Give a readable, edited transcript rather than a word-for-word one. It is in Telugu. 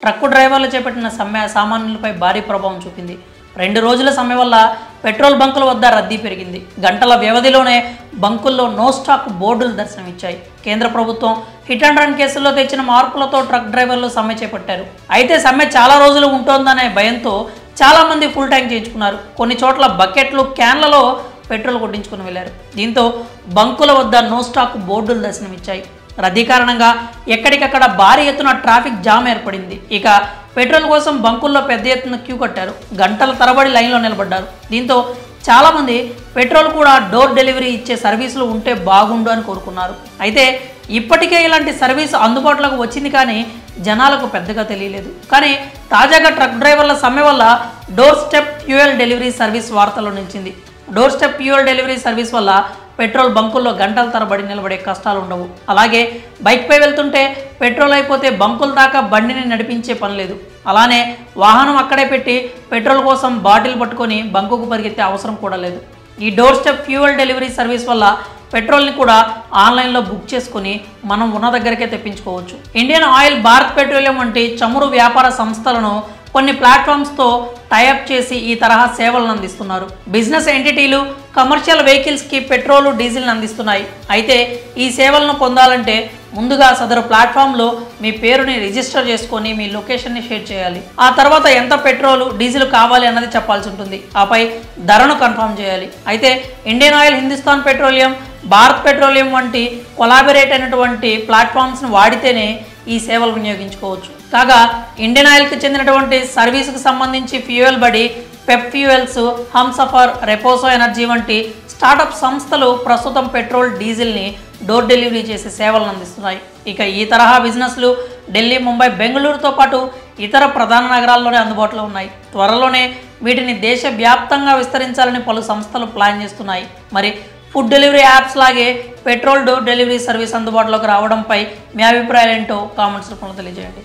ట్రక్కు డ్రైవర్లు చేపట్టిన సమ్మె సామాన్యులపై భారీ ప్రభావం చూపింది. 2 రోజుల సమ్మె వల్ల పెట్రోల్ బంకుల వద్ద రద్దీ పెరిగింది. గంటల వ్యవధిలోనే బంకుల్లో నో స్టాక్ బోర్డులు దర్శనమిచ్చాయి. కేంద్ర ప్రభుత్వం హిట్ అండ్ రన్ కేసుల్లో తెచ్చిన మార్పులతో ట్రక్ డ్రైవర్లు సమ్మె చేపట్టారు. అయితే సమ్మె చాలా రోజులు ఉంటోందనే భయంతో చాలామంది ఫుల్ ట్యాంక్ చేయించుకున్నారు. కొన్ని చోట్ల బకెట్లు, క్యాన్లలో పెట్రోల్ కొట్టించుకుని వెళ్లారు. దీంతో బంకుల వద్ద నో స్టాక్ బోర్డులు దర్శనమిచ్చాయి. రద్దీ కారణంగా ఎక్కడికక్కడ భారీ ఎత్తున ట్రాఫిక్ జామ్ ఏర్పడింది. ఇక పెట్రోల్ కోసం బంకుల్లో పెద్ద ఎత్తున క్యూ కట్టారు. గంటల తరబడి లైన్లో నిలబడ్డారు. దీంతో చాలామంది పెట్రోల్ కూడా డోర్ డెలివరీ ఇచ్చే సర్వీసులు ఉంటే బాగుండు అని కోరుకున్నారు. అయితే ఇప్పటికే ఇలాంటి సర్వీసు అందుబాటులోకి వచ్చింది, కానీ జనాలకు పెద్దగా తెలియలేదు. కానీ తాజాగా ట్రక్ డ్రైవర్ల సమ్మె వల్ల door step fuel delivery service వార్తల్లో నిలిచింది. Door step fuel delivery service వల్ల పెట్రోల్ బంకుల్లో గంటల తరబడి నిలబడే కష్టాలు ఉండవు. అలాగే బైక్పై వెళ్తుంటే పెట్రోల్ అయిపోతే బంకుల దాకా బండిని నడిపించే పని లేదు. అలానే వాహనం అక్కడే పెట్టి పెట్రోల్ కోసం బాటిల్ పట్టుకొని బంకుకు పరిగెత్తే అవసరం కూడా లేదు. ఈ door step fuel delivery service వల్ల పెట్రోల్ని కూడా ఆన్లైన్లో బుక్ చేసుకుని మనం ఉన్న దగ్గరికే తెప్పించుకోవచ్చు. ఇండియన్ ఆయిల్, భారత్ పెట్రోలియం వంటి చమురు వ్యాపార సంస్థలను కొన్ని ప్లాట్ఫామ్స్తో టైఅప్ చేసి ఈ తరహా సేవలను అందిస్తున్నారు. బిజినెస్ ఎంటిటీలు కమర్షియల్ వెహికల్స్కి పెట్రోలు, డీజిల్ని అందిస్తున్నాయి. అయితే ఈ సేవలను పొందాలంటే ముందుగా సదరు ప్లాట్ఫామ్లో మీ పేరుని రిజిస్టర్ చేసుకొని మీ లొకేషన్ని షేర్ చేయాలి. ఆ తర్వాత ఎంత పెట్రోలు, డీజిల్ కావాలి అన్నది చెప్పాల్సి ఉంటుంది. ఆపై ధరను కన్ఫర్మ్ చేయాలి. అయితే Indian oil, Hindustan petroleum, Bharat petroleum వంటి కొలాబరేట్ అయినటువంటి ప్లాట్ఫామ్స్ని వాడితేనే ఈ సేవలు వినియోగించుకోవచ్చు. కాగా ఇండియన్ ఆయిల్కి చెందినటువంటి సర్వీసుకు సంబంధించి ఫ్యూయల్ బడి, పెప్ ఫ్యూయల్స్, హమ్సఫర్, రెపోసో ఎనర్జీ వంటి స్టార్టప్ సంస్థలు ప్రస్తుతం పెట్రోల్, డీజిల్ని డోర్ డెలివరీ చేసే సేవలను అందిస్తున్నాయి. ఇక ఈ తరహా బిజినెస్లు ఢిల్లీ, ముంబై, బెంగళూరుతో పాటు ఇతర ప్రధాన నగరాల్లోనే అందుబాటులో ఉన్నాయి. త్వరలోనే వీటిని దేశవ్యాప్తంగా విస్తరించాలని పలు సంస్థలు ప్లాన్ చేస్తున్నాయి. మరి ఫుడ్ డెలివరీ యాప్స్ లాగే పెట్రోల్ డోర్ డెలివరీ సర్వీస్ అందుబాటులోకి రావడంపై మీ అభిప్రాయాలు ఏంటో కామెంట్స్ రూపంలో తెలియజేయండి.